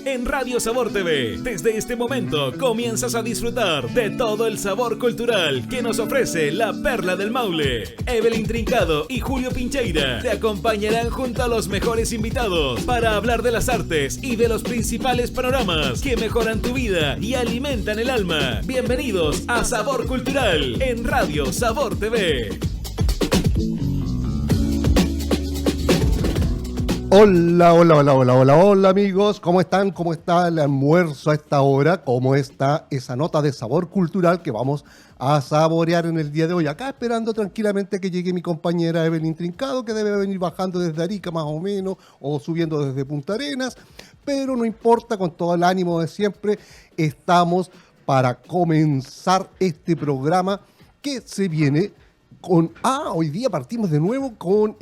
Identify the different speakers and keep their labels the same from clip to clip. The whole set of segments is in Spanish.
Speaker 1: en Radio Sabor TV. Desde este momento comienzas a disfrutar de todo el sabor cultural que nos ofrece la Perla del Maule. Evelyn Trincado y Julio Pincheira te acompañarán junto a los mejores invitados para hablar de las artes y de los principales panoramas que mejoran tu vida y alimentan el alma. Bienvenidos a Sabor Cultural en Radio Sabor TV.
Speaker 2: Hola amigos, ¿cómo están? ¿Cómo está el almuerzo a esta hora? ¿Cómo está esa nota de sabor cultural que vamos a saborear en el día de hoy? Acá esperando tranquilamente que llegue mi compañera Evelyn Trincado, que debe venir bajando desde Arica más o menos, o subiendo desde Punta Arenas, pero no importa, con todo el ánimo de siempre, estamos para comenzar este programa que se viene con... hoy día partimos de nuevo con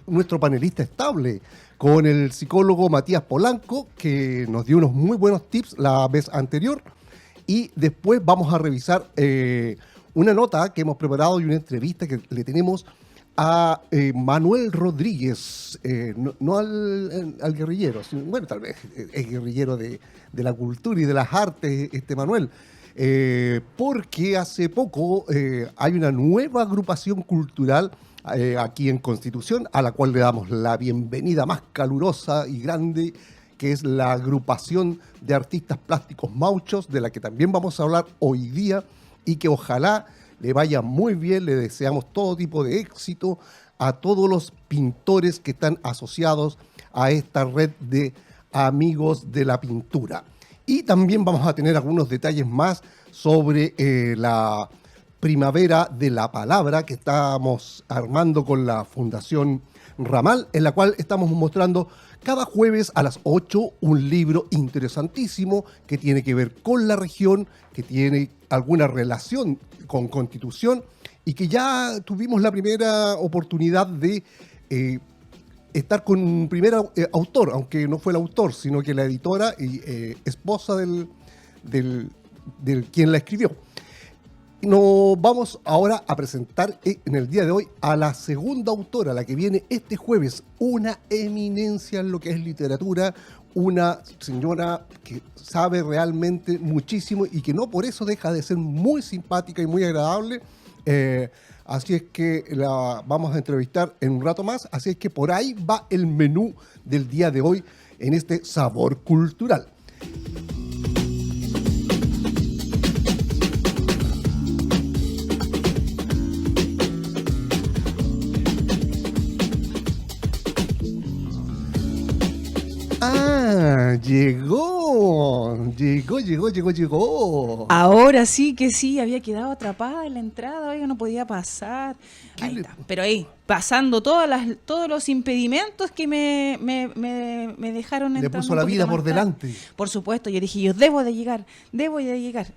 Speaker 2: nuestro panelista estable, con el psicólogo Matías Polanco, que nos dio unos muy buenos tips la vez anterior. Y después vamos a revisar una nota que hemos preparado y una entrevista que le tenemos a Manuel Rodríguez, no al guerrillero, sino, bueno, tal vez es guerrillero de la cultura y de las artes, Manuel, porque hace poco hay una nueva agrupación cultural aquí en Constitución, a la cual le damos la bienvenida más calurosa y grande, que es la agrupación de artistas plásticos Mauchos, de la que también vamos a hablar hoy día, y que ojalá le vaya muy bien. Le deseamos todo tipo de éxito a todos los pintores que están asociados a esta red de amigos de la pintura. Y también vamos a tener algunos detalles más sobre la Primavera de la Palabra que estamos armando con la Fundación Ramal, en la cual estamos mostrando cada jueves a las 8 un libro interesantísimo que tiene que ver con la región, que tiene alguna relación con Constitución, y que ya tuvimos la primera oportunidad de estar con un primer autor, aunque no fue el autor, sino que la editora y esposa del quien la escribió. Nos vamos ahora a presentar en el día de hoy a la segunda autora, la que viene este jueves, una eminencia en lo que es literatura, una señora que sabe realmente muchísimo y que no por eso deja de ser muy simpática y muy agradable. Así es que la vamos a entrevistar en un rato más. Así es que por ahí va el menú del día de hoy en este Sabor Cultural. Llegó.
Speaker 3: Ahora sí que sí, había quedado atrapada en la entrada, oiga, no podía pasar. Ahí está, pero ahí, pasando todos los impedimentos que me dejaron entrar.
Speaker 2: Le puso la vida por delante.
Speaker 3: Por supuesto, yo dije, yo debo de llegar.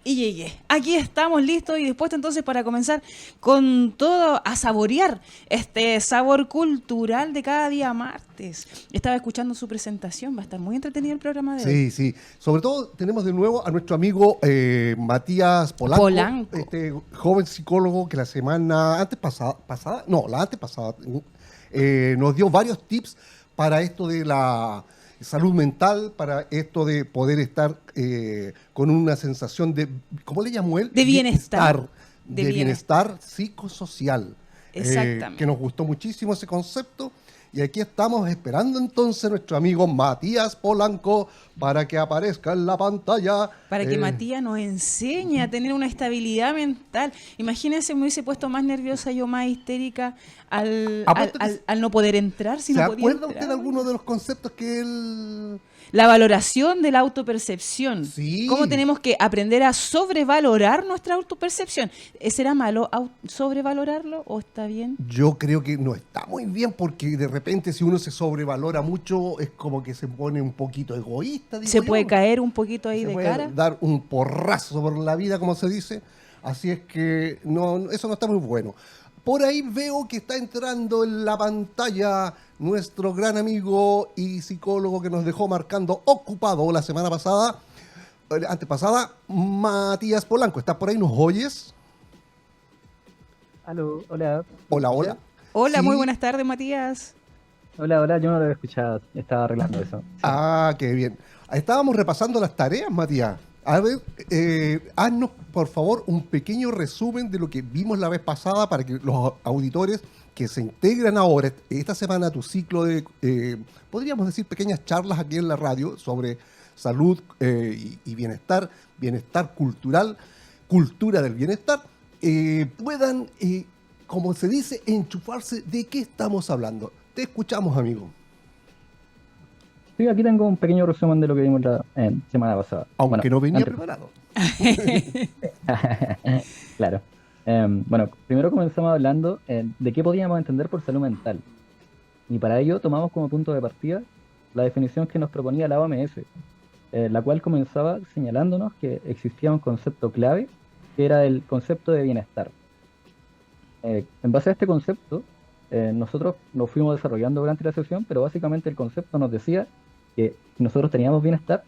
Speaker 3: Y llegué. Aquí estamos listos y dispuestos entonces para comenzar con todo, a saborear este sabor cultural de cada día martes. Estaba escuchando su presentación, va a estar muy entretenido el programa de hoy.
Speaker 2: Sí. Sobre todo tenemos de nuevo a nuestro amigo Matías Polanco, este joven psicólogo que la semana antepasada nos dio varios tips para esto de la salud mental, para esto de poder estar con una sensación de, ¿cómo le llamó él?
Speaker 3: De bienestar.
Speaker 2: De bienestar psicosocial.
Speaker 3: Exactamente.
Speaker 2: Que nos gustó muchísimo ese concepto. Y aquí estamos esperando entonces a nuestro amigo Matías Polanco para que aparezca en la pantalla.
Speaker 3: Para que Matías nos enseñe a tener una estabilidad mental. Imagínense, me hubiese puesto más nerviosa, yo más histérica al no poder entrar. Si
Speaker 2: ¿Se
Speaker 3: no podía
Speaker 2: acuerda
Speaker 3: entrar?
Speaker 2: usted de alguno de los conceptos que él...
Speaker 3: La valoración de la autopercepción.
Speaker 2: Sí.
Speaker 3: ¿Cómo tenemos que aprender a sobrevalorar nuestra autopercepción? ¿Será malo sobrevalorarlo o está bien?
Speaker 2: Yo creo que no está muy bien, porque de repente si uno se sobrevalora mucho es como que se pone un poquito egoísta.
Speaker 3: Se puede caer un poquito ahí de cara.
Speaker 2: Dar un porrazo por la vida, como se dice. Así es que no, eso no está muy bueno. Por ahí veo que está entrando en la pantalla nuestro gran amigo y psicólogo que nos dejó marcando ocupado la semana pasada, antepasada, Matías Polanco. ¿Estás por ahí? ¿Nos oyes?
Speaker 4: Aló, hola.
Speaker 2: Hola.
Speaker 3: Hola,
Speaker 2: Sí.
Speaker 3: muy buenas tardes, Matías.
Speaker 4: Hola, yo no lo había escuchado, estaba arreglando eso. Sí.
Speaker 2: Ah, qué bien. Estábamos repasando las tareas, Matías. A ver, haznos, por favor, un pequeño resumen de lo que vimos la vez pasada para que los auditores que se integran ahora, esta semana, a tu ciclo de, podríamos decir, pequeñas charlas aquí en la radio sobre salud y bienestar, bienestar cultural, cultura del bienestar, puedan, como se dice, enchufarse de qué estamos hablando. Te escuchamos, amigo.
Speaker 4: Sí, aquí tengo un pequeño resumen de lo que vimos la semana pasada.
Speaker 2: Aunque
Speaker 4: Bueno,
Speaker 2: no venía
Speaker 4: antes.
Speaker 2: preparado.
Speaker 4: Claro. Bueno, primero comenzamos hablando de qué podíamos entender por salud mental. Y para ello tomamos como punto de partida la definición que nos proponía la OMS, la cual comenzaba señalándonos que existía un concepto clave, que era el concepto de bienestar. En base a este concepto, nosotros nos fuimos desarrollando durante la sesión, pero básicamente el concepto nos decía que si nosotros teníamos bienestar,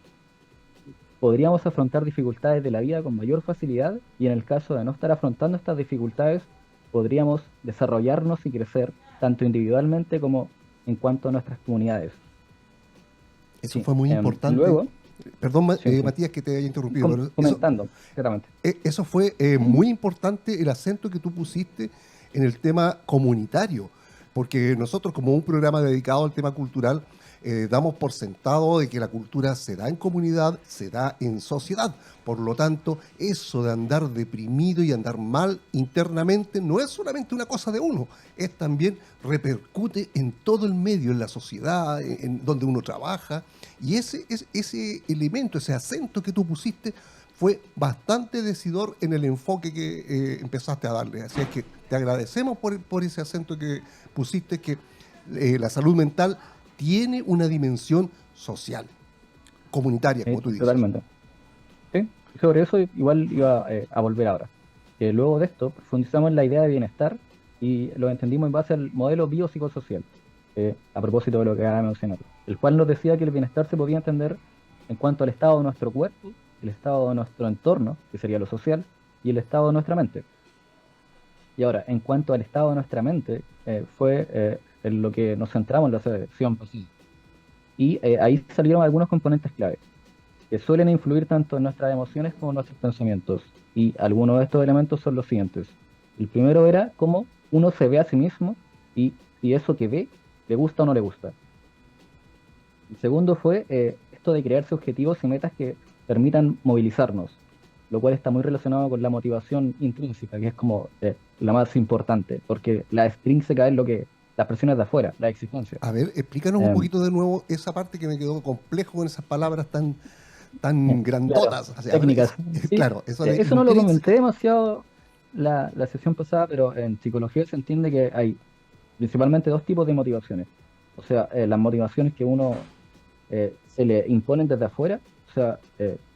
Speaker 4: podríamos afrontar dificultades de la vida con mayor facilidad, y en el caso de no estar afrontando estas dificultades, podríamos desarrollarnos y crecer tanto individualmente como en cuanto a nuestras comunidades.
Speaker 2: Eso
Speaker 4: Sí,
Speaker 2: fue muy importante.
Speaker 4: luego,
Speaker 2: Perdón,
Speaker 4: sí.
Speaker 2: Matías, que te haya interrumpido. pero
Speaker 4: comentando, claramente.
Speaker 2: eso fue muy importante, el acento que tú pusiste en el tema comunitario, porque nosotros, como un programa dedicado al tema cultural, damos por sentado de que la cultura se da en comunidad, se da en sociedad. Por lo tanto, eso de andar deprimido y andar mal internamente no es solamente una cosa de uno, es también repercute en todo el medio, en la sociedad, en donde uno trabaja. Y ese elemento, ese acento que tú pusiste, fue bastante decidor en el enfoque que empezaste a darle. Así es que te agradecemos por ese acento que pusiste, que la salud mental tiene una dimensión social, comunitaria, como tú dices.
Speaker 4: Totalmente. Sí, sobre eso igual iba a volver ahora. Que luego de esto profundizamos en la idea de bienestar y lo entendimos en base al modelo biopsicosocial, a propósito de lo que acaba de mencionar, el cual nos decía que el bienestar se podía entender en cuanto al estado de nuestro cuerpo, el estado de nuestro entorno, que sería lo social, y el estado de nuestra mente. Y ahora, en cuanto al estado de nuestra mente, fue en lo que nos centramos en la sesión pasada. Y ahí salieron algunos componentes clave, que suelen influir tanto en nuestras emociones como en nuestros pensamientos. Y algunos de estos elementos son los siguientes. El primero era cómo uno se ve a sí mismo y si eso que ve le gusta o no le gusta. El segundo fue esto de crearse objetivos y metas que permitan movilizarnos, lo cual está muy relacionado con la motivación intrínseca, que es como la más importante, porque la extrínseca es lo que las presiones de afuera, la exigencia.
Speaker 2: A ver, explícanos un poquito de nuevo esa parte que me quedó complejo con esas palabras tan grandotas.
Speaker 4: Claro,
Speaker 2: O sea,
Speaker 4: técnicas. Sí,
Speaker 2: claro,
Speaker 4: eso no lo comenté demasiado la sesión pasada, pero en psicología se entiende que hay principalmente dos tipos de motivaciones. O sea, las motivaciones que uno se le imponen desde afuera, o sea,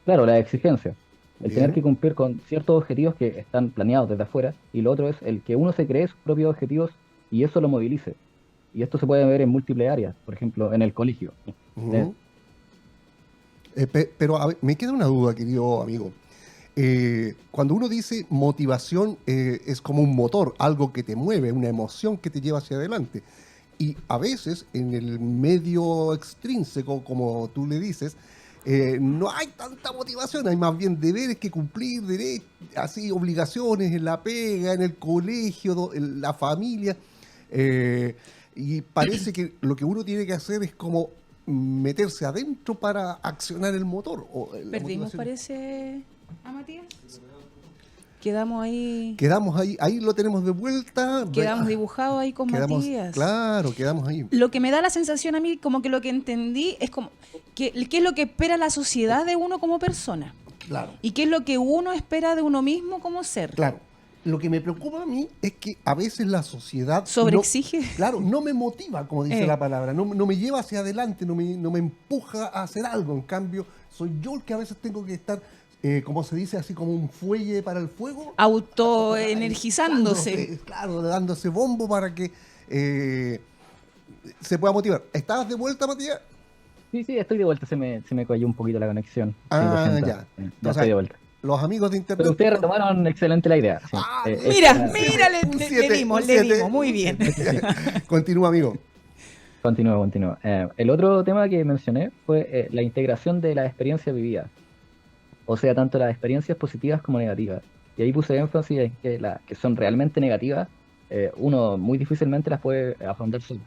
Speaker 4: claro, la exigencia, el tener que cumplir con ciertos objetivos que están planeados desde afuera, y lo otro es el que uno se cree sus propios objetivos y eso lo movilice. Y esto se puede ver en múltiples áreas, por ejemplo, en el colegio.
Speaker 2: Pero a ver, me queda una duda, querido amigo. Cuando uno dice motivación, es como un motor, algo que te mueve, una emoción que te lleva hacia adelante. Y a veces en el medio extrínseco, como tú le dices, no hay tanta motivación, hay más bien deberes que cumplir, así obligaciones en la pega, en el colegio, en la familia. Y parece que lo que uno tiene que hacer es como meterse adentro para accionar el motor.
Speaker 3: Perdimos, parece, a Matías. Quedamos ahí
Speaker 2: lo tenemos de vuelta.
Speaker 3: Quedamos dibujados ahí con Matías.
Speaker 2: Claro, quedamos ahí.
Speaker 3: Lo que me da la sensación a mí, como que lo que entendí, es como qué es lo que espera la sociedad de uno como persona.
Speaker 2: Claro.
Speaker 3: Y qué es lo que uno espera de uno mismo como ser.
Speaker 2: Claro. Lo que me preocupa a mí es que a veces la sociedad
Speaker 3: sobreexige.
Speaker 2: No me motiva, como dice la palabra, no me lleva hacia adelante, no me empuja a hacer algo. En cambio, soy yo el que a veces tengo que estar, como se dice, así como un fuelle para el fuego.
Speaker 3: Autoenergizándose.
Speaker 2: Claro, dándose bombo para que se pueda motivar. ¿Estabas de vuelta, Matías?
Speaker 4: Sí, estoy de vuelta, se me cayó un poquito la conexión.
Speaker 2: Ya.
Speaker 4: Ya estoy de vuelta.
Speaker 2: Los amigos de internet.
Speaker 4: Pero ustedes retomaron excelente la idea. Sí.
Speaker 3: Mira, le dimos, muy bien.
Speaker 2: Continúa, amigo.
Speaker 4: Continúo. El otro tema que mencioné fue la integración de la experiencia vivida, o sea, tanto las experiencias positivas como negativas. Y ahí puse énfasis en que las que son realmente negativas, uno muy difícilmente las puede afrontar solo.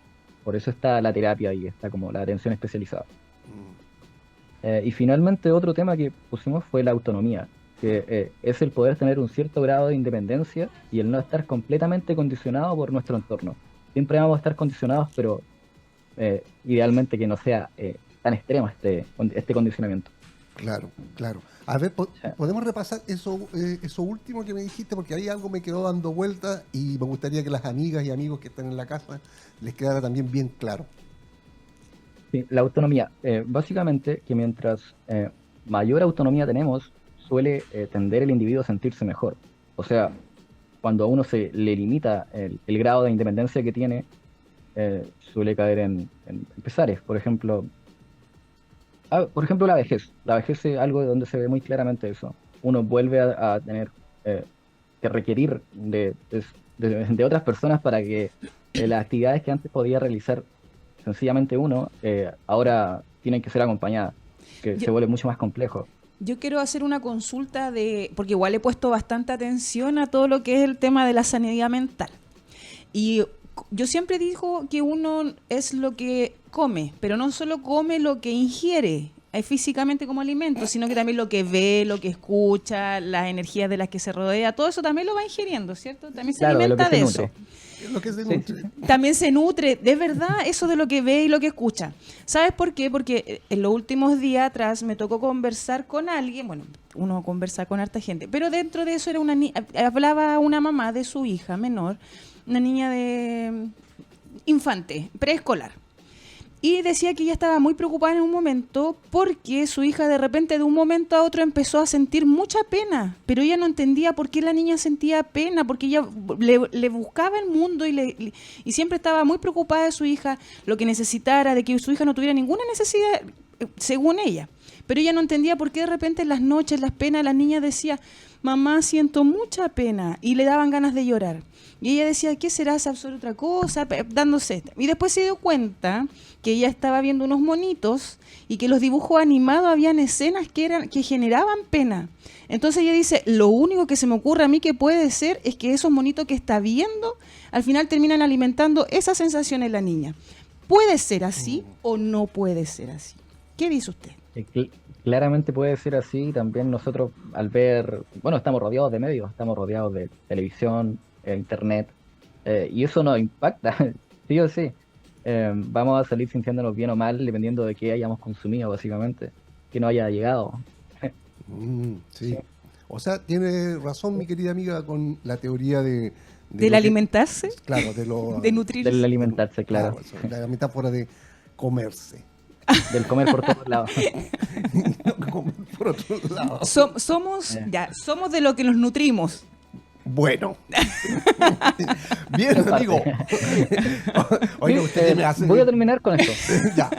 Speaker 4: Por eso está la terapia y está como la atención especializada. Y finalmente otro tema que pusimos fue la autonomía, que es el poder tener un cierto grado de independencia y el no estar completamente condicionado por nuestro entorno. Siempre vamos a estar condicionados, pero idealmente que no sea tan extremo este condicionamiento.
Speaker 2: Claro, claro. A ver, podemos repasar eso último que me dijiste, porque ahí algo me quedó dando vueltas y me gustaría que las amigas y amigos que están en la casa les quedara también bien claro.
Speaker 4: Sí, la autonomía. Básicamente que mientras mayor autonomía tenemos, suele tender el individuo a sentirse mejor. O sea, cuando a uno se le limita el grado de independencia que tiene, suele caer en pesares. Por ejemplo, la vejez. La vejez es algo donde se ve muy claramente eso. Uno vuelve a tener que requerir de otras personas para que las actividades que antes podía realizar sencillamente uno, ahora tienen que ser acompañadas, que se vuelve mucho más complejo.
Speaker 3: Yo quiero hacer una consulta porque igual he puesto bastante atención a todo lo que es el tema de la sanidad mental. Y yo siempre digo que uno es lo que come, pero no solo come lo que ingiere físicamente como alimento, sino que también lo que ve, lo que escucha, las energías de las que se rodea, todo eso también lo va ingiriendo, ¿cierto? También se alimenta de eso.
Speaker 2: Es lo que se nutre.
Speaker 3: También se nutre, de verdad, eso de lo que ve y lo que escucha. ¿Sabes por qué? Porque en los últimos días atrás me tocó conversar con alguien, bueno, uno conversa con harta gente, pero dentro de eso era hablaba una mamá de su hija menor, una niña de infante, preescolar. Y decía que ella estaba muy preocupada en un momento porque su hija de repente de un momento a otro empezó a sentir mucha pena, pero ella no entendía por qué la niña sentía pena, porque ella le buscaba el mundo y siempre estaba muy preocupada de su hija, lo que necesitara, de que su hija no tuviera ninguna necesidad, según ella. Pero ella no entendía por qué de repente en las noches, las penas, la niña decía, mamá, siento mucha pena, y le daban ganas de llorar. Y ella decía, ¿qué será? ¿Sabes otra cosa? Dándose. Y después se dio cuenta que ella estaba viendo unos monitos y que los dibujos animados habían escenas que generaban pena. Entonces ella dice, lo único que se me ocurre a mí que puede ser es que esos monitos que está viendo al final terminan alimentando esa sensación en la niña. ¿Puede ser así o no puede ser así? ¿Qué dice usted?
Speaker 4: Claramente puede ser así. También nosotros al ver, bueno, estamos rodeados de medios, estamos rodeados de televisión, internet, y eso nos impacta, sí o sí. Vamos a salir sintiéndonos bien o mal dependiendo de qué hayamos consumido, básicamente, que no haya llegado.
Speaker 2: Sí. O sea, tiene razón mi querida amiga con la teoría
Speaker 3: ¿Del alimentarse?
Speaker 2: Claro,
Speaker 3: de nutrirse.
Speaker 4: Del alimentarse, claro.
Speaker 2: La metáfora de comerse.
Speaker 4: Del comer por todos lados.
Speaker 2: No, comer por otro lado.
Speaker 3: Somos de lo que nos nutrimos.
Speaker 2: Bueno. Bien, amigo. Oiga, usted me hace...
Speaker 4: Voy a terminar con esto.
Speaker 2: Ya,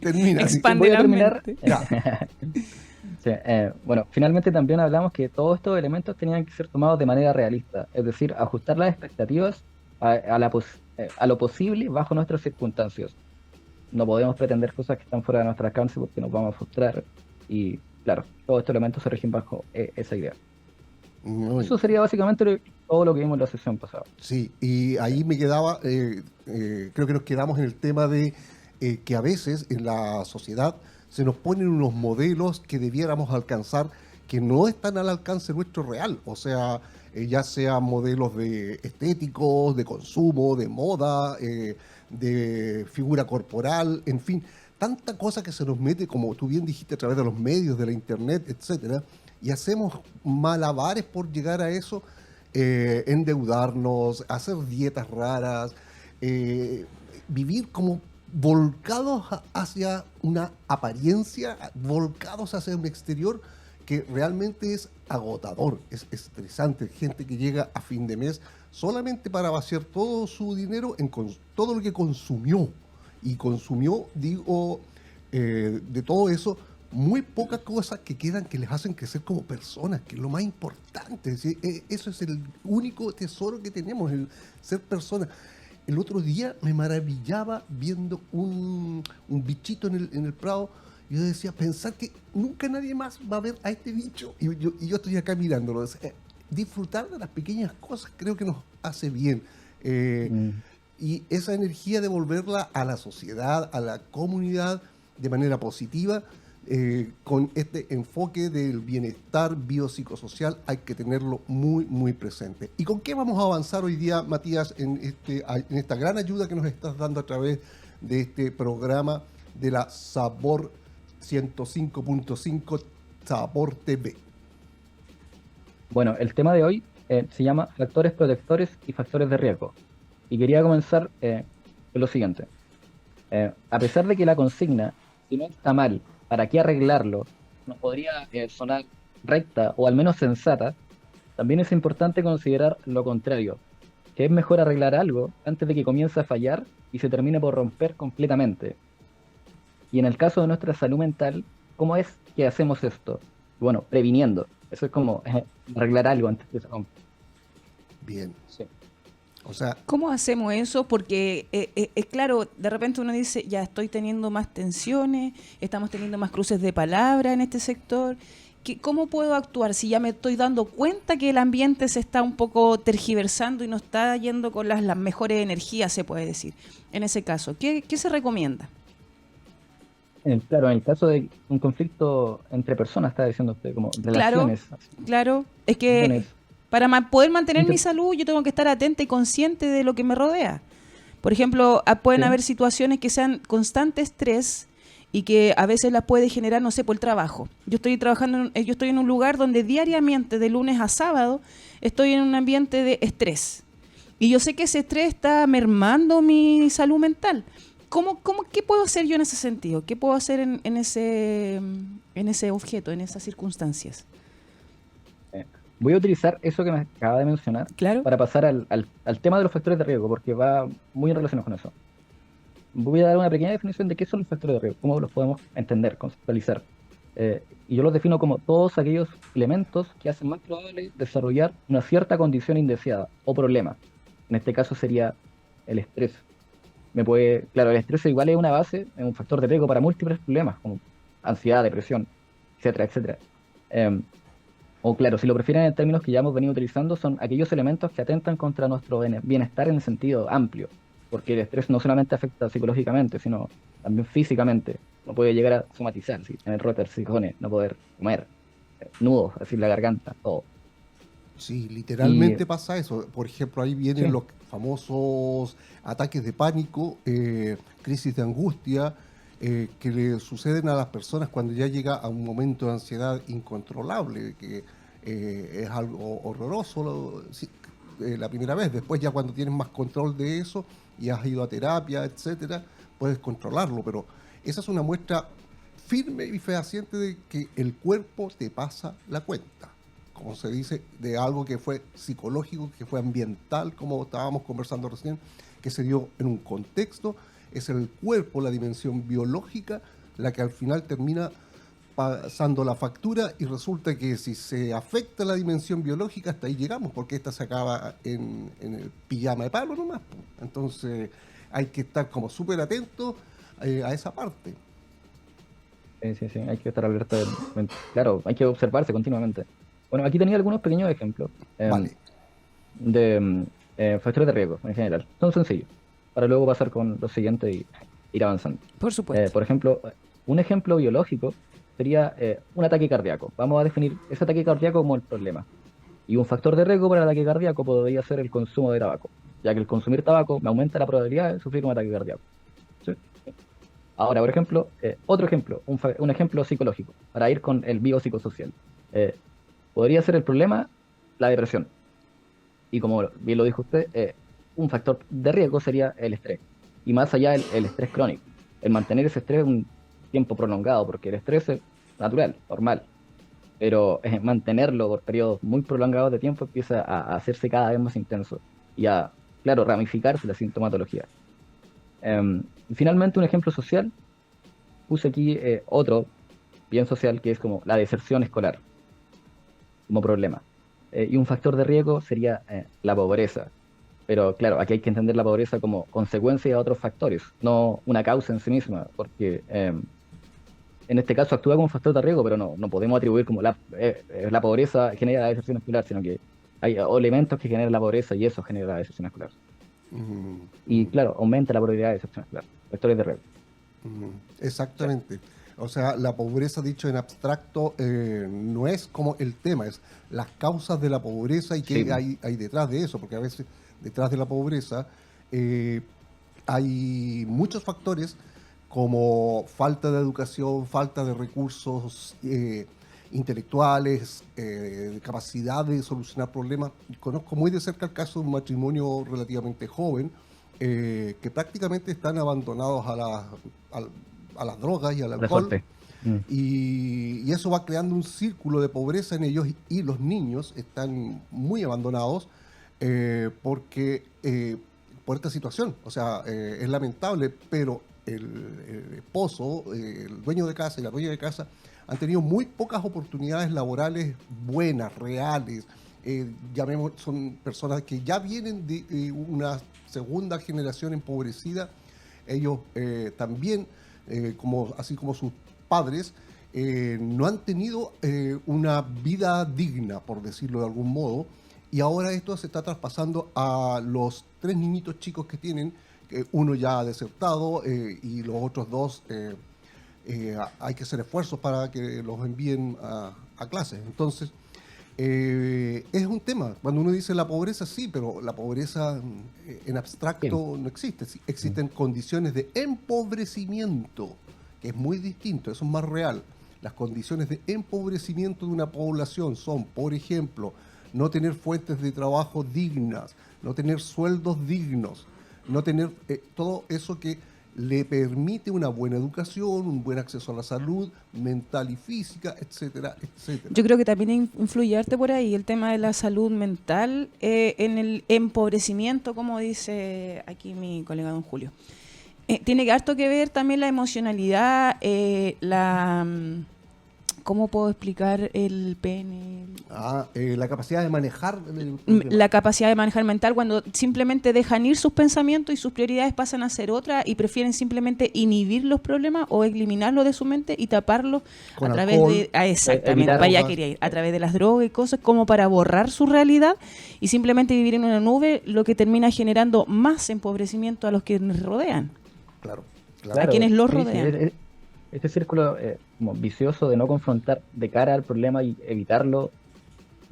Speaker 2: termina.
Speaker 3: Expande la mente.
Speaker 2: Ya.
Speaker 4: Sí, bueno, finalmente también hablamos que todos estos elementos tenían que ser tomados de manera realista, es decir, ajustar las expectativas a lo posible bajo nuestras circunstancias. No podemos pretender cosas que están fuera de nuestro alcance porque nos vamos a frustrar y, claro, todos estos elementos se rigen bajo esa idea. Eso sería básicamente todo lo que vimos en la sesión pasada.
Speaker 2: Sí, y ahí me quedaba, creo que nos quedamos en el tema de que a veces en la sociedad se nos ponen unos modelos que debiéramos alcanzar que no están al alcance nuestro real, o sea, ya sean modelos de estéticos, de consumo, de moda, de figura corporal, en fin, tanta cosa que se nos mete, como tú bien dijiste, a través de los medios, de la internet, etcétera, y hacemos malabares por llegar a eso, endeudarnos, hacer dietas raras, vivir como volcados hacia una apariencia, volcados hacia un exterior que realmente es agotador, es estresante. Gente que llega a fin de mes solamente para vaciar todo su dinero en todo lo que consumió. Y consumió, digo, de todo eso, muy pocas cosas que quedan que les hacen crecer como personas, que es lo más importante. ¿Sí? Eso es el único tesoro que tenemos, el ser personas. el otro día me maravillaba viendo un bichito en el prado. Yo decía, pensar que nunca nadie más va a ver a este bicho. Y yo estoy acá mirándolo. Disfrutar de las pequeñas cosas creo que nos hace bien.
Speaker 4: Mm.
Speaker 2: Y esa energía devolverla a la sociedad, a la comunidad, de manera positiva, con este enfoque del bienestar biopsicosocial, hay que tenerlo muy, muy presente. ¿Y con qué vamos a avanzar hoy día, Matías, en esta gran ayuda que nos estás dando a través de este programa de la Sabor 105.5 Sabor TV?
Speaker 4: Bueno, el tema de hoy se llama factores protectores y factores de riesgo. Y quería comenzar con lo siguiente. A pesar de que la consigna, si no está mal, ¿para qué arreglarlo?, nos podría sonar recta o al menos sensata, también es importante considerar lo contrario, que es mejor arreglar algo antes de que comience a fallar y se termine por romper completamente. Y en el caso de nuestra salud mental, ¿cómo es que hacemos esto? Bueno, previniendo. Eso es como arreglar algo antes de que se rompa.
Speaker 2: Bien.
Speaker 4: Sí.
Speaker 2: O sea,
Speaker 3: ¿Cómo hacemos eso? Porque es claro, de repente uno dice, ya estoy teniendo más tensiones, estamos teniendo más cruces de palabra en este sector. ¿Cómo puedo actuar si ya me estoy dando cuenta que el ambiente se está un poco tergiversando y no está yendo con las mejores energías, se puede decir? En ese caso, ¿qué se recomienda?
Speaker 4: Claro, en el caso de un conflicto entre personas, está diciendo usted, como relaciones.
Speaker 3: Claro, es que
Speaker 4: Relaciones.
Speaker 3: para poder mantener mi
Speaker 4: Inter-
Speaker 3: salud yo tengo que estar atenta y consciente de lo que me rodea. Por ejemplo, pueden
Speaker 4: Sí.
Speaker 3: haber situaciones que sean constante estrés y que a veces las puede generar, no sé, por el trabajo. Yo estoy trabajando, yo estoy en un lugar donde diariamente, de lunes a sábado, estoy en un ambiente de estrés. Y yo sé que ese estrés está mermando mi salud mental. ¿Qué puedo hacer yo en ese sentido? ¿Qué puedo hacer en ese objeto, en esas circunstancias?
Speaker 4: Voy a utilizar eso que me acaba de mencionar
Speaker 3: Claro.
Speaker 4: para pasar al tema de los factores de riesgo, porque va muy en relación con eso. Voy a dar una pequeña definición de qué son los factores de riesgo, cómo los podemos entender, conceptualizar. Y yo los defino como todos aquellos elementos que hacen más probable desarrollar una cierta condición indeseada o problema. En este caso sería el estrés. Claro, el estrés igual es una base, es un factor de riesgo para múltiples problemas, como ansiedad, depresión, etcétera, etcétera. O claro, si lo prefieren en términos que ya hemos venido utilizando, son aquellos elementos que atentan contra nuestro bienestar en el sentido amplio, porque el estrés no solamente afecta psicológicamente, sino también físicamente. No puede llegar a somatizar, ¿sí? Tener rotorcijones, no poder comer, nudos, así en la garganta, todo.
Speaker 2: sí, literalmente
Speaker 4: Y
Speaker 2: pasa eso. Por ejemplo, ahí vienen
Speaker 4: sí,
Speaker 2: los famosos ataques de pánico, crisis de angustia, que le suceden a las personas cuando ya llega a un momento de ansiedad incontrolable, que es algo horroroso la primera vez. Después ya cuando tienes más control de eso y has ido a terapia, etcétera, puedes controlarlo. Pero esa es una muestra firme y fehaciente de que el cuerpo te pasa la cuenta, como se dice, de algo que fue psicológico, que fue ambiental, como estábamos conversando recién, que se dio en un contexto. Es el cuerpo, la dimensión biológica, la que al final termina pasando la factura, y resulta que si se afecta la dimensión biológica, hasta ahí llegamos, porque esta se acaba en el pijama de palo nomás. Entonces hay que estar como súper atentos a esa parte.
Speaker 4: sí, hay que estar alerta. Claro, hay que observarse continuamente. Bueno, aquí tenía algunos pequeños ejemplos
Speaker 2: Vale.
Speaker 4: de factores de riesgo en general. Son sencillos, para luego pasar con lo siguiente y ir avanzando.
Speaker 3: Por supuesto.
Speaker 4: Por ejemplo, un ejemplo biológico sería un ataque cardíaco. Vamos a definir ese ataque cardíaco como el problema. Y un factor de riesgo para el ataque cardíaco podría ser el consumo de tabaco, ya que el consumir tabaco me aumenta la probabilidad de sufrir un ataque cardíaco. ¿Sí? Ahora, por ejemplo, otro ejemplo, un ejemplo psicológico, para ir con el biopsicosocial. Podría ser el problema la depresión. Y como bien lo dijo usted, un factor de riesgo sería el estrés. Y más allá el estrés crónico. El mantener ese estrés un tiempo prolongado, porque el estrés es natural, normal. Pero mantenerlo por periodos muy prolongados de tiempo empieza a hacerse cada vez más intenso. Y a, claro, ramificarse la sintomatología. Y finalmente, un ejemplo social. Puse aquí otro bien social, que es como la deserción escolar, como problema. Y un factor de riesgo sería la pobreza. Pero claro, aquí hay que entender la pobreza como consecuencia de otros factores, no una causa en sí misma, porque en este caso actúa como factor de riesgo, pero no podemos atribuir como la pobreza genera la deserción escolar, sino que hay elementos que generan la pobreza y eso genera la deserción escolar. Y claro, aumenta la probabilidad de deserción escolar, factores de riesgo.
Speaker 2: Exactamente. O sea, la pobreza, dicho en abstracto, no es como el tema, es las causas de la pobreza y qué
Speaker 4: Sí.
Speaker 2: hay detrás de eso, porque a veces detrás de la pobreza hay muchos factores como falta de educación, falta de recursos intelectuales, capacidad de solucionar problemas. Conozco muy de cerca el caso de un matrimonio relativamente joven que prácticamente están abandonados a las drogas y al alcohol.
Speaker 4: Resorte. Mm.
Speaker 2: Y eso va creando un círculo de pobreza en ellos y los niños están muy abandonados porque por esta situación. O sea, es lamentable, pero el esposo, el dueño de casa y la dueña de casa han tenido muy pocas oportunidades laborales buenas, reales. Llamemos, son personas que ya vienen de una segunda generación empobrecida. Ellos también, así como sus padres, no han tenido una vida digna, por decirlo de algún modo, y ahora esto se está traspasando a los 3 niñitos chicos que tienen, uno ya ha desertado y los otros 2 hay que hacer esfuerzos para que los envíen a clases. Entonces, es un tema. Cuando uno dice la pobreza, sí, pero la pobreza en abstracto no existe. Sí, existen condiciones de empobrecimiento, que es muy distinto, eso es más real. Las condiciones de empobrecimiento de una población son, por ejemplo, no tener fuentes de trabajo dignas, no tener sueldos dignos, no tener todo eso que le permite una buena educación, un buen acceso a la salud mental y física, etcétera, etcétera.
Speaker 3: Yo creo que también influye arte por ahí el tema de la salud mental en el empobrecimiento, como dice aquí mi colega don Julio. Tiene harto que ver también la emocionalidad, ¿cómo puedo explicar el pene?
Speaker 2: La capacidad de manejar
Speaker 3: La capacidad de manejar mental, cuando simplemente dejan ir sus pensamientos y sus prioridades pasan a ser otras y prefieren simplemente inhibir los problemas o eliminarlos de su mente y taparlos
Speaker 2: con
Speaker 3: a través
Speaker 2: alcohol,
Speaker 3: de... exactamente,
Speaker 4: evitar
Speaker 3: para allá
Speaker 2: drogas.
Speaker 3: quería ir, a través de las drogas y cosas como para borrar su realidad y simplemente vivir en una nube, lo que termina generando más empobrecimiento a los que nos rodean.
Speaker 2: Claro.
Speaker 3: A quienes los
Speaker 4: sí,
Speaker 3: rodean.
Speaker 4: Este círculo como vicioso de no confrontar de cara al problema y evitarlo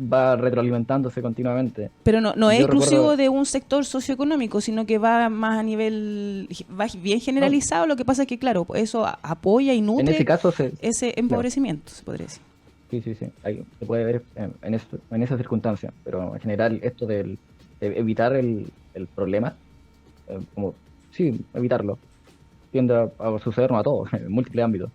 Speaker 4: va retroalimentándose continuamente.
Speaker 3: Pero no es
Speaker 4: Yo
Speaker 3: exclusivo
Speaker 4: recuerdo-
Speaker 3: de un sector socioeconómico, sino que va más a nivel, va bien generalizado. Lo que pasa es que, claro, eso apoya y
Speaker 4: En
Speaker 3: nutre
Speaker 4: ese caso
Speaker 3: ese empobrecimiento, se podría decir.
Speaker 4: sí, se puede ver en esa circunstancia, pero en general esto de evitar el problema, como sí, evitarlo, tiende a sucedernos a todos, en múltiples ámbitos.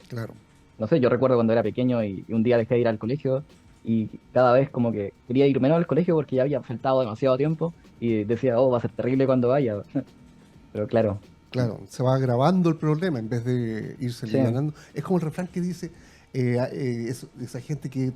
Speaker 2: Claro.
Speaker 4: No sé, yo recuerdo cuando era pequeño y un día dejé de ir al colegio y cada vez como que quería ir menos al colegio porque ya había faltado demasiado tiempo y decía, oh, va a ser terrible cuando vaya. Pero claro,
Speaker 2: Claro, se va agravando el problema en vez de irse
Speaker 4: Sí.
Speaker 2: eliminando. Es como el refrán que dice esa gente que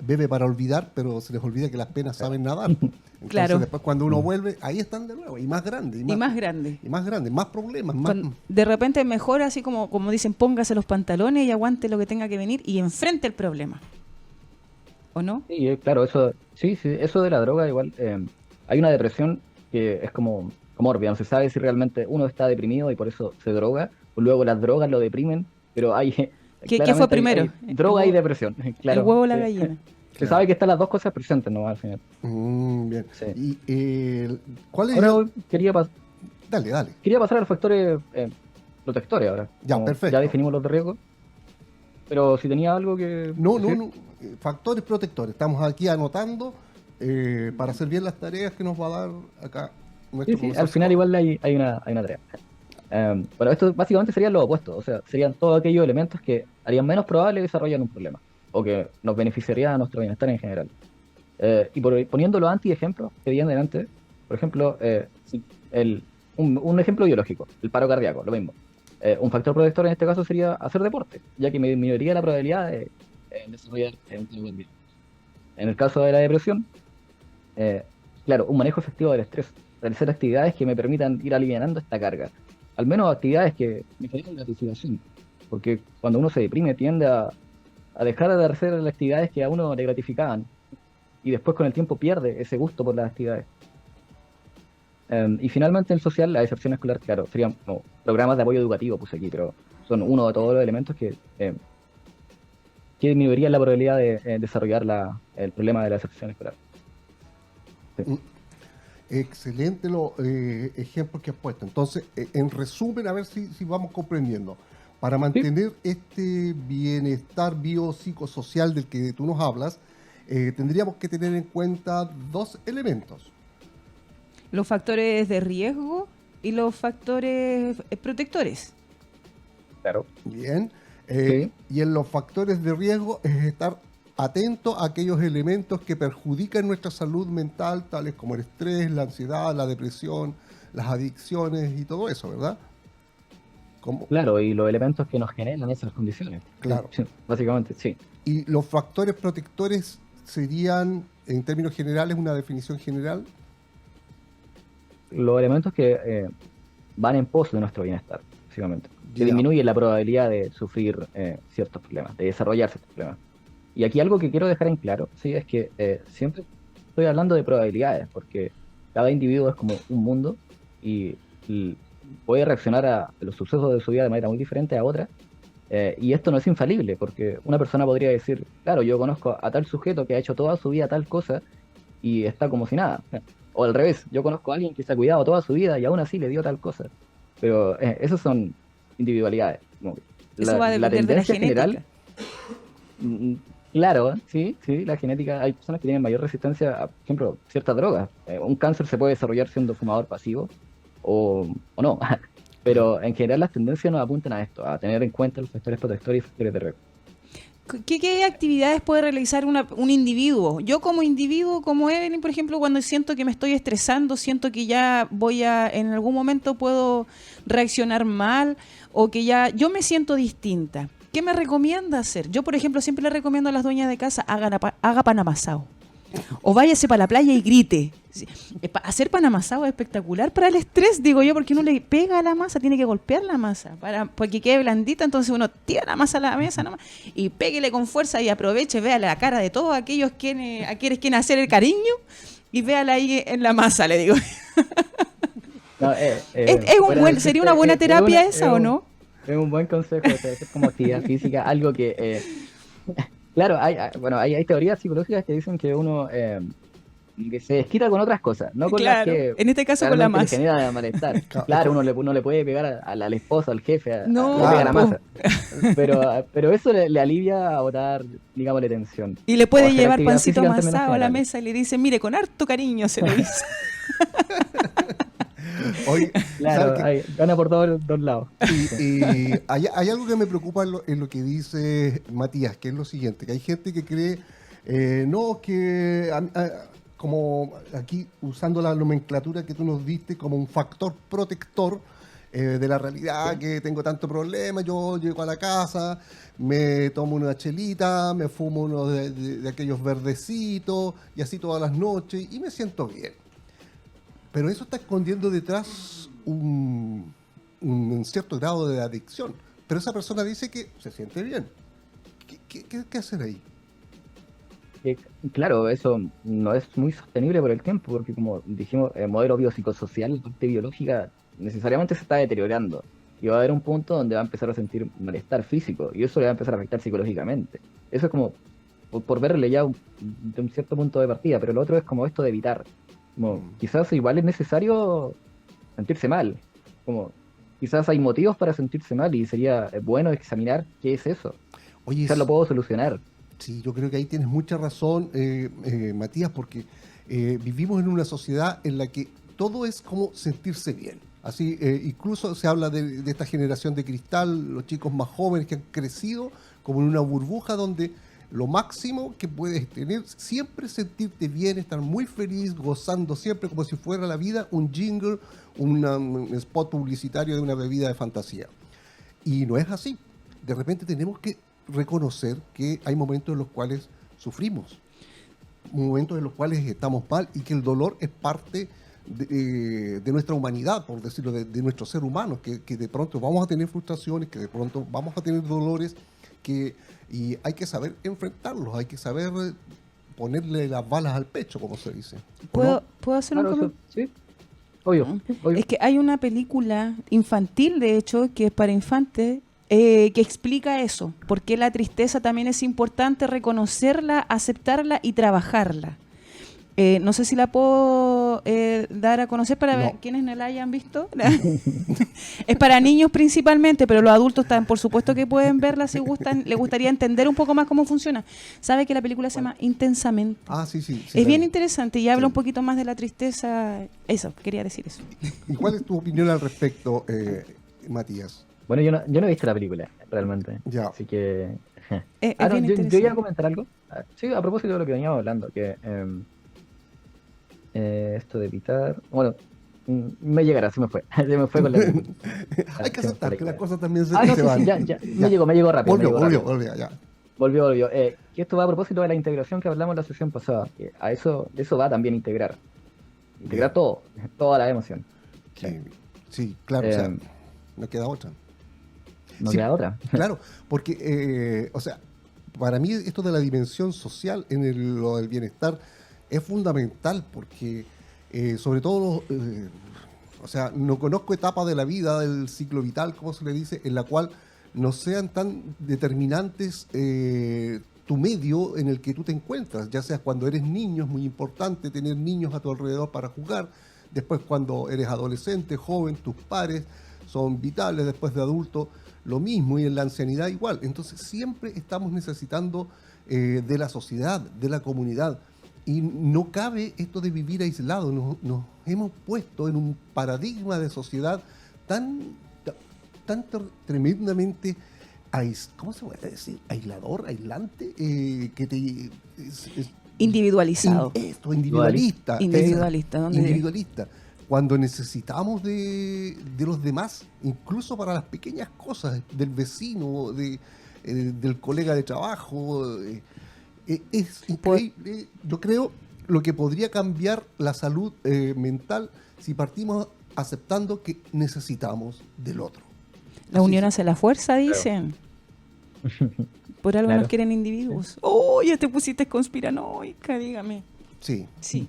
Speaker 2: bebe para olvidar, pero se les olvida que las penas saben nadar. Entonces,
Speaker 3: Claro.
Speaker 2: después cuando uno vuelve, ahí están de nuevo, y más grandes,
Speaker 3: Y más grande.
Speaker 2: y más grandes, más problemas, más.
Speaker 3: De repente es mejor, así como dicen, póngase los pantalones y aguante lo que tenga que venir y enfrente el problema. ¿O no?
Speaker 4: sí, claro, eso de la droga igual, hay una depresión que es como mórbida, no se sabe si realmente uno está deprimido y por eso se droga, o luego las drogas lo deprimen, pero hay...
Speaker 3: ¿Qué
Speaker 4: claramente
Speaker 3: fue primero?
Speaker 4: hay droga y depresión, claro.
Speaker 3: El huevo o la
Speaker 4: Sí.
Speaker 3: gallina.
Speaker 4: Se sabe que están las dos cosas presentes, ¿no? Al final.
Speaker 2: Bien.
Speaker 4: Sí.
Speaker 2: Y ¿cuál es?
Speaker 4: Ahora
Speaker 2: Dale.
Speaker 4: quería pasar a los factores protectores ahora.
Speaker 2: Ya,
Speaker 4: Como
Speaker 2: perfecto.
Speaker 4: Ya definimos los de riesgo. Pero si tenía algo que...
Speaker 2: No.
Speaker 4: decir.
Speaker 2: Factores protectores. Estamos aquí anotando para hacer bien las tareas que nos va a dar acá nuestro
Speaker 4: Sí,
Speaker 2: profesor
Speaker 4: al final
Speaker 2: psicólogo.
Speaker 4: igual hay una tarea. Bueno, esto básicamente serían los opuestos, o sea, serían todos aquellos elementos que harían menos probable desarrollar un problema, o que nos beneficiaría a nuestro bienestar en general. Y poniendo los anti-ejemplos que vienen delante, por ejemplo, un ejemplo biológico, el paro cardíaco, lo mismo. Un factor protector en este caso sería hacer deporte, ya que me disminuiría la probabilidad de desarrollar un cáncer. En el caso de la depresión, claro, un manejo efectivo del estrés, realizar actividades que me permitan ir alivianando esta carga, al menos actividades que me generen gratificación, porque cuando uno se deprime tiende a dejar de hacer las actividades que a uno le gratificaban, y después con el tiempo pierde ese gusto por las actividades. Y finalmente el social, la deserción escolar, claro, serían como programas de apoyo educativo, puse aquí, pero son uno de todos los elementos que disminuirían la probabilidad de desarrollar el problema de la deserción escolar. Sí.
Speaker 2: Excelente los ejemplos que has puesto. Entonces, en resumen, a ver si vamos comprendiendo. Para mantener este bienestar biopsicosocial del que tú nos hablas, tendríamos que tener en cuenta dos elementos.
Speaker 3: Los factores de riesgo y los factores protectores.
Speaker 4: Claro.
Speaker 2: Bien.
Speaker 4: Sí.
Speaker 2: Y en los factores de riesgo es estar atento a aquellos elementos que perjudican nuestra salud mental, tales como el estrés, la ansiedad, la depresión, las adicciones y todo eso, ¿verdad?
Speaker 4: Claro, y los elementos que nos generan esas condiciones.
Speaker 2: Claro.
Speaker 4: Sí, básicamente, sí.
Speaker 2: Y los factores protectores serían, en términos generales, una definición general.
Speaker 4: Los elementos que van en pos de nuestro bienestar, básicamente. Que
Speaker 2: Ya.
Speaker 4: disminuyen la probabilidad de sufrir ciertos problemas, de desarrollar ciertos problemas. Y aquí algo que quiero dejar en claro, sí, es que siempre estoy hablando de probabilidades, porque cada individuo es como un mundo y puede reaccionar a los sucesos de su vida de manera muy diferente a otra. Y esto no es infalible, porque una persona podría decir, claro, yo conozco a tal sujeto que ha hecho toda su vida tal cosa y está como si nada. O al revés, yo conozco a alguien que se ha cuidado toda su vida y aún así le dio tal cosa. Pero esas son individualidades. Como
Speaker 3: Eso va a
Speaker 4: la
Speaker 3: depender de la
Speaker 4: tendencia
Speaker 3: genética.
Speaker 4: general, claro, sí, la genética, hay personas que tienen mayor resistencia a, por ejemplo, ciertas drogas. Un cáncer se puede desarrollar siendo fumador pasivo o no, pero en general las tendencias nos apuntan a esto, a tener en cuenta los factores protectores y factores de riesgo.
Speaker 3: ¿Qué actividades puede realizar un individuo? Yo como individuo, como Evelyn, por ejemplo, cuando siento que me estoy estresando, siento que ya en algún momento puedo reaccionar mal o que ya yo me siento distinta. ¿Qué me recomienda hacer? Yo, por ejemplo, siempre le recomiendo a las dueñas de casa, haga pan amasado. O váyase para la playa y grite. Hacer pan amasado es espectacular para el estrés, digo yo, porque uno le pega a la masa, tiene que golpear la masa porque quede blandita, entonces uno tira la masa a la mesa nomás y péguele con fuerza y aproveche, vea la cara de todos aquellos a quienes quieren hacer el cariño y véala ahí en la masa, le digo.
Speaker 4: No,
Speaker 3: ¿Sería una buena terapia esa o no?
Speaker 4: Es un buen consejo, es como actividad física, algo que... claro, hay teorías psicológicas que dicen que uno que se desquita con otras cosas, no con
Speaker 3: Claro,
Speaker 4: las que
Speaker 3: en este caso con la
Speaker 4: realmente le
Speaker 3: masa.
Speaker 4: genera malestar. Claro, uno le puede pegar a la esposa, al jefe,
Speaker 3: No,
Speaker 4: le pega a la
Speaker 3: po.
Speaker 4: masa. Pero eso le alivia a botar, digamos, la tensión.
Speaker 3: Y le
Speaker 4: O
Speaker 3: puede
Speaker 4: hacer
Speaker 3: llevar
Speaker 4: actividad
Speaker 3: pancito
Speaker 4: física en términos
Speaker 3: amasado a la
Speaker 4: generales.
Speaker 3: mesa y le dice, mire, con harto cariño se lo dice.
Speaker 2: Oye,
Speaker 4: Claro,
Speaker 2: ¿sabes qué?
Speaker 4: gana por dos lados.
Speaker 2: Y hay algo que me preocupa en lo que dice Matías, que es lo siguiente, que hay gente que cree, no, que como aquí usando la nomenclatura que tú nos diste como un factor protector de la realidad, que tengo tanto problema, yo llego a la casa, me tomo una chelita, me fumo uno de aquellos verdecitos y así todas las noches y me siento bien. Pero eso está escondiendo detrás un cierto grado de adicción. Pero esa persona dice que se siente bien. ¿Qué hacer ahí?
Speaker 4: Claro, eso no es muy sostenible por el tiempo, porque como dijimos, el modelo biopsicosocial, la parte biológica, necesariamente se está deteriorando. Y va a haber un punto donde va a empezar a sentir malestar físico, y eso le va a empezar a afectar psicológicamente. Eso es como, por verle ya de un cierto punto de partida, pero lo otro es como esto de evitar. Como, quizás igual es necesario sentirse mal. Como, quizás hay motivos para sentirse mal y sería bueno examinar qué es eso.
Speaker 2: Oye,
Speaker 4: Quizás lo puedo solucionar.
Speaker 2: sí, yo creo que ahí tienes mucha razón, Matías, porque vivimos en una sociedad en la que todo es como sentirse bien. Así, incluso se habla de esta generación de cristal, los chicos más jóvenes que han crecido como en una burbuja donde lo máximo que puedes tener, siempre sentirte bien, estar muy feliz, gozando siempre como si fuera la vida un jingle, un spot publicitario de una bebida de fantasía. Y no es así. De repente tenemos que reconocer que hay momentos en los cuales sufrimos. momentos en los cuales estamos mal y que el dolor es parte de nuestra humanidad, por decirlo, de nuestro ser humano, que de pronto vamos a tener frustraciones, que de pronto vamos a tener dolores, y hay que saber enfrentarlos, hay que saber ponerle las balas al pecho, como se dice. ¿O no?
Speaker 3: ¿Puedo hacer un
Speaker 4: Claro,
Speaker 3: comentario?
Speaker 4: sí, obvio, obvio.
Speaker 3: Es que hay una película infantil, de hecho, que es para infantes, que explica eso, porque la tristeza también es importante reconocerla, aceptarla y trabajarla. No sé si la puedo dar a conocer para
Speaker 2: No.
Speaker 3: quienes no la hayan visto. Es para niños principalmente, pero los adultos están, por supuesto que pueden verla si gustan, les gustaría entender un poco más cómo funciona. ¿Sabe que la película se llama Intensamente?
Speaker 2: Ah, sí, sí.
Speaker 3: Es bien interesante y habla
Speaker 2: Sí.
Speaker 3: un poquito más de la tristeza. Eso, quería decir eso.
Speaker 2: ¿Y cuál es tu opinión al respecto, Matías?
Speaker 4: Bueno, yo no he visto la película, realmente.
Speaker 2: Ya.
Speaker 4: Así que...
Speaker 3: Es
Speaker 4: no,
Speaker 3: bien
Speaker 4: yo
Speaker 3: interesante.
Speaker 4: iba a comentar algo. Sí, a propósito de lo que veníamos hablando, que esto de evitar... Bueno, me llegará, se me fue. Se me fue con la película.
Speaker 2: Hay que
Speaker 4: Se me fue
Speaker 2: aceptar
Speaker 4: la
Speaker 2: que las
Speaker 4: idea.
Speaker 2: cosas también se,
Speaker 4: No,
Speaker 2: se
Speaker 4: sí,
Speaker 2: van.
Speaker 4: sí, ya. Me llegó rápido.
Speaker 2: Volvió, ya.
Speaker 4: Volvió. Que esto va a propósito de la integración que hablamos en la sesión pasada. Que de eso va también integrar. Integrar todo, toda la emoción.
Speaker 2: Sí, claro, o sea, no queda otra.
Speaker 4: No
Speaker 2: Sí,
Speaker 4: queda otra.
Speaker 2: Claro, porque, o sea, para mí esto de la dimensión social en lo del bienestar es fundamental porque, sobre todo, o sea, no conozco etapas de la vida, del ciclo vital, como se le dice, en la cual no sean tan determinantes tu medio en el que tú te encuentras, ya sea cuando eres niño, es muy importante tener niños a tu alrededor para jugar, después cuando eres adolescente, joven, tus pares son vitales, después de adulto, lo mismo, y en la ancianidad igual. Entonces siempre estamos necesitando de la sociedad, de la comunidad, y no cabe esto de vivir aislado. Nos hemos puesto en un paradigma de sociedad tan tremendamente ¿cómo se puede decir? Aislador, aislante, que te
Speaker 3: Individualizado.
Speaker 2: individualista.
Speaker 3: Individualista, ¿dónde?
Speaker 2: Individualista. Cuando necesitamos de los demás, incluso para las pequeñas cosas, del vecino, del colega de trabajo, es increíble. Yo creo lo que podría cambiar la salud mental si partimos aceptando que necesitamos del otro.
Speaker 3: La unión hace la fuerza, dicen. Por algo
Speaker 4: Claro.
Speaker 3: nos quieren individuos. Oh, ya te pusiste conspiranoica, dígame.
Speaker 2: Sí,
Speaker 3: Sí.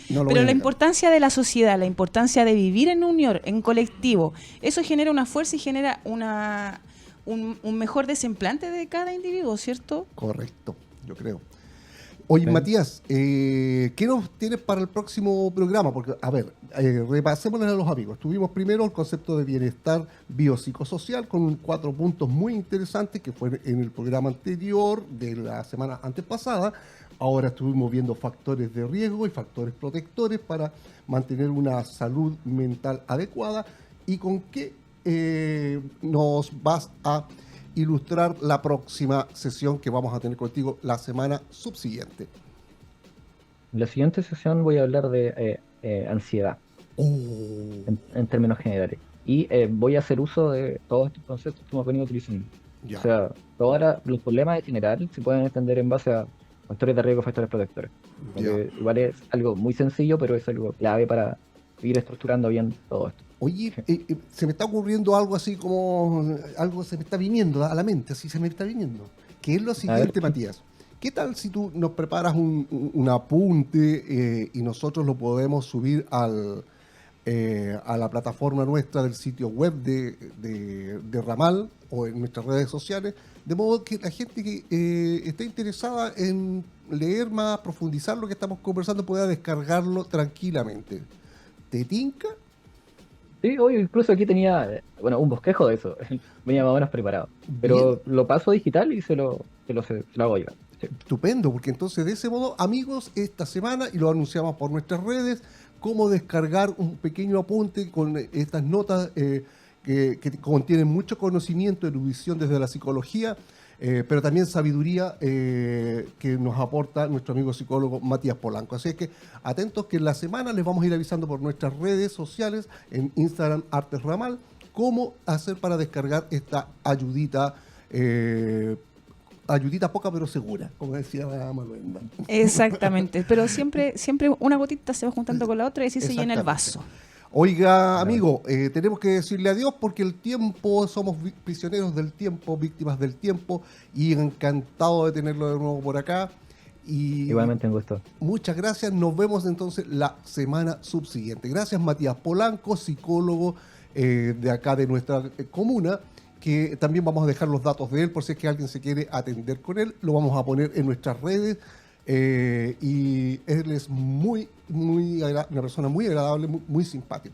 Speaker 2: no lo voy
Speaker 3: Pero
Speaker 2: a
Speaker 3: la
Speaker 2: negar.
Speaker 3: importancia de la sociedad, la importancia de vivir en unión, en colectivo, eso genera una fuerza y genera un mejor desemplante de cada individuo, ¿cierto?
Speaker 2: Correcto, yo creo. Oye,
Speaker 4: Sí.
Speaker 2: Matías, ¿qué nos tienes para el próximo programa? Porque, a ver, repasémosle a los amigos. Tuvimos primero el concepto de bienestar biopsicosocial con 4 puntos muy interesantes que fue en el programa anterior de la semana antepasada. Ahora estuvimos viendo factores de riesgo y factores protectores para mantener una salud mental adecuada. ¿Y con qué nos vas a ilustrar la próxima sesión que vamos a tener contigo la semana subsiguiente?
Speaker 4: En la siguiente sesión voy a hablar de ansiedad, en términos generales. Y voy a hacer uso de todos estos conceptos que hemos venido utilizando.
Speaker 2: Ya.
Speaker 4: O sea, todos los problemas en general se pueden entender en base a factores de riesgo, factores protectores. Porque igual es algo muy sencillo, pero es algo clave para ir estructurando bien todo esto.
Speaker 2: Oye, se me está ocurriendo algo así como, algo se me está viniendo a la mente, así se me está viniendo, que es lo siguiente, Matías. ¿Qué tal si tú nos preparas un apunte y nosotros lo podemos subir a la plataforma nuestra del sitio web de Ramal o en nuestras redes sociales, de modo que la gente que esté interesada en leer más, profundizar lo que estamos conversando, pueda descargarlo tranquilamente? ¿Te tinca?
Speaker 4: Sí, hoy incluso aquí tenía, un bosquejo de eso. Venía más o menos preparado. Pero lo paso digital y se lo hago llegar. Sí.
Speaker 2: Estupendo, porque entonces de ese modo, amigos, esta semana, y lo anunciamos por nuestras redes, cómo descargar un pequeño apunte con estas notas que contienen mucho conocimiento, erudición desde la psicología, pero también sabiduría que nos aporta nuestro amigo psicólogo Matías Polanco. Así es que atentos que en la semana les vamos a ir avisando por nuestras redes sociales, en Instagram Artes Ramal, cómo hacer para descargar esta ayudita ayudita poca pero segura, como decía Manuel.
Speaker 3: Exactamente, pero siempre una gotita se va juntando con la otra y así se llena el vaso.
Speaker 2: Oiga, amigo, tenemos que decirle adiós porque el tiempo, somos prisioneros del tiempo, víctimas del tiempo, y encantado de tenerlo de nuevo por acá. Y
Speaker 4: Igualmente un gusto.
Speaker 2: muchas gracias, nos vemos entonces la semana subsiguiente. Gracias, Matías Polanco, psicólogo de acá de nuestra comuna, que también vamos a dejar los datos de él por si es que alguien se quiere atender con él, lo vamos a poner en nuestras redes. Y él es una persona muy agradable, muy simpático.